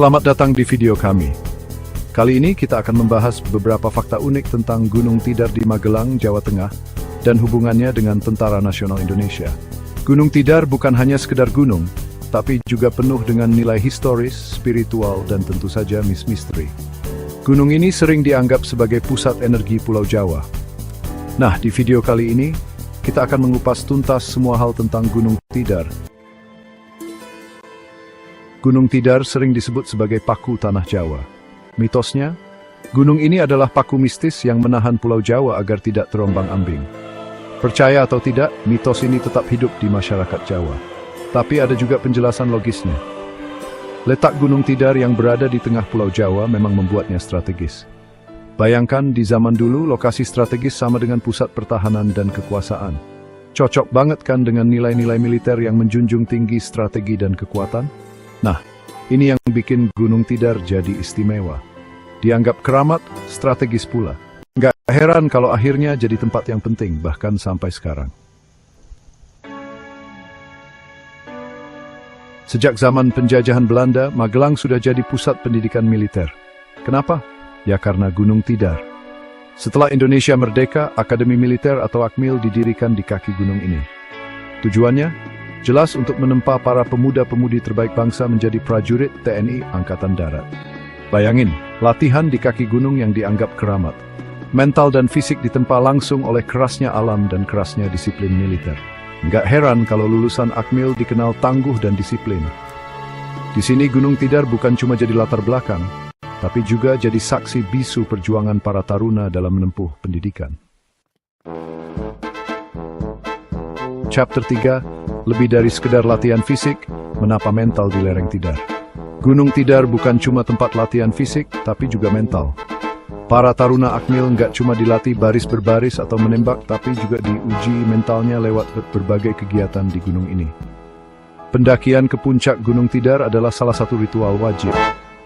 Selamat datang di video kami. Kali ini kita akan membahas beberapa fakta unik tentang Gunung Tidar di Magelang, Jawa Tengah, dan hubungannya dengan Tentara Nasional Indonesia. Gunung Tidar bukan hanya sekedar gunung, tapi juga penuh dengan nilai historis, spiritual, dan tentu saja misteri. Gunung ini sering dianggap sebagai pusat energi Pulau Jawa. Nah, di video kali ini, kita akan mengupas tuntas semua hal tentang Gunung Tidar. Gunung Tidar sering disebut sebagai paku tanah Jawa. Mitosnya, gunung ini adalah paku mistis yang menahan Pulau Jawa agar tidak terombang-ambing. Percaya atau tidak, mitos ini tetap hidup di masyarakat Jawa. Tapi ada juga penjelasan logisnya. Letak Gunung Tidar yang berada di tengah Pulau Jawa memang membuatnya strategis. Bayangkan di zaman dulu lokasi strategis sama dengan pusat pertahanan dan kekuasaan. Cocok banget kan dengan nilai-nilai militer yang menjunjung tinggi strategi dan kekuatan? Nah, ini yang bikin Gunung Tidar jadi istimewa. Dianggap keramat, strategis pula. Nggak heran kalau akhirnya jadi tempat yang penting, bahkan sampai sekarang. Sejak zaman penjajahan Belanda, Magelang sudah jadi pusat pendidikan militer. Kenapa? Ya karena Gunung Tidar. Setelah Indonesia merdeka, Akademi Militer atau Akmil didirikan di kaki gunung ini. Tujuannya? Jelas untuk menempa para pemuda-pemudi terbaik bangsa menjadi prajurit TNI Angkatan Darat. Bayangin, latihan di kaki gunung yang dianggap keramat. Mental dan fisik ditempa langsung oleh kerasnya alam dan kerasnya disiplin militer. Nggak heran kalau lulusan Akmil dikenal tangguh dan disiplin. Di sini Gunung Tidar bukan cuma jadi latar belakang, tapi juga jadi saksi bisu perjuangan para taruna dalam menempuh pendidikan. Chapter 3, lebih dari sekedar latihan fisik, menapa mental di lereng Tidar. Gunung Tidar bukan cuma tempat latihan fisik, tapi juga mental. Para taruna Akmil nggak cuma dilatih baris berbaris atau menembak, tapi juga diuji mentalnya lewat berbagai kegiatan di gunung ini. Pendakian ke puncak Gunung Tidar adalah salah satu ritual wajib.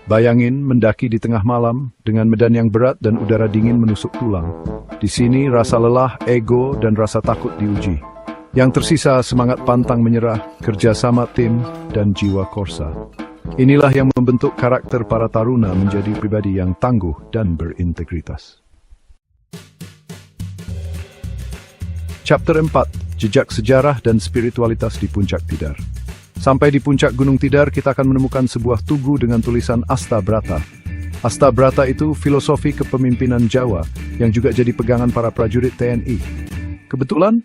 Bayangin mendaki di tengah malam dengan medan yang berat dan udara dingin menusuk tulang. Di sini rasa lelah, ego, dan rasa takut diuji. Yang tersisa semangat pantang menyerah, kerjasama tim, dan jiwa korsa. Inilah yang membentuk karakter para taruna menjadi pribadi yang tangguh dan berintegritas. Chapter 4, Jejak Sejarah dan Spiritualitas di Puncak Tidar. Sampai di puncak Gunung Tidar, kita akan menemukan sebuah tugu dengan tulisan Asta Brata. Asta Brata itu filosofi kepemimpinan Jawa, yang juga jadi pegangan para prajurit TNI. Kebetulan?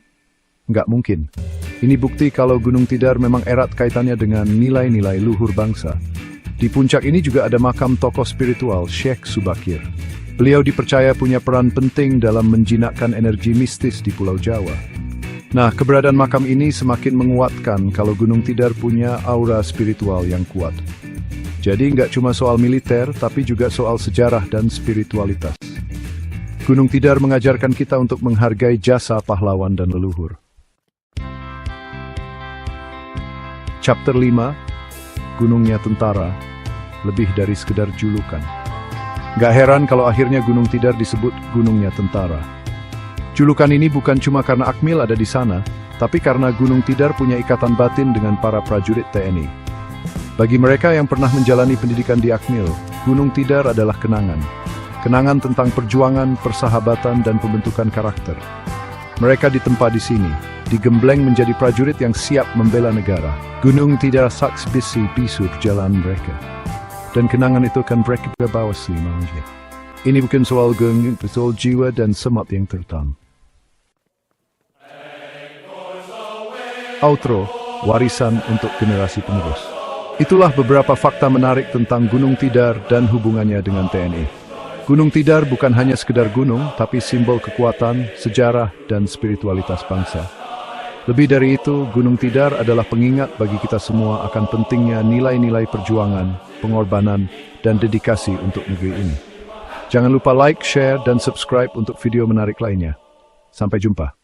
Nggak mungkin. Ini bukti kalau Gunung Tidar memang erat kaitannya dengan nilai-nilai luhur bangsa. Di puncak ini juga ada makam tokoh spiritual, Syekh Subakir. Beliau dipercaya punya peran penting dalam menjinakkan energi mistis di Pulau Jawa. Nah, keberadaan makam ini semakin menguatkan kalau Gunung Tidar punya aura spiritual yang kuat. Jadi nggak cuma soal militer, tapi juga soal sejarah dan spiritualitas. Gunung Tidar mengajarkan kita untuk menghargai jasa pahlawan dan leluhur. Chapter 5, Gunungnya Tentara, lebih dari sekedar julukan. Gak heran kalau akhirnya Gunung Tidar disebut Gunungnya Tentara. Julukan ini bukan cuma karena Akmil ada di sana, tapi karena Gunung Tidar punya ikatan batin dengan para prajurit TNI. Bagi mereka yang pernah menjalani pendidikan di Akmil, Gunung Tidar adalah kenangan. Kenangan tentang perjuangan, persahabatan, dan pembentukan karakter. Mereka ditempa di sini, digembleng menjadi prajurit yang siap membela negara. Gunung Tidar saksi bisu perjalanan mereka. Dan kenangan itu akan mereka bawa selamanya. Ini bukan soal gunung, soal jiwa dan semangat yang tertanam. Outro, warisan untuk generasi penerus. Itulah beberapa fakta menarik tentang Gunung Tidar dan hubungannya dengan TNI. Gunung Tidar bukan hanya sekedar gunung, tapi simbol kekuatan, sejarah, dan spiritualitas bangsa. Lebih dari itu, Gunung Tidar adalah pengingat bagi kita semua akan pentingnya nilai-nilai perjuangan, pengorbanan, dan dedikasi untuk negeri ini. Jangan lupa like, share, dan subscribe untuk video menarik lainnya. Sampai jumpa.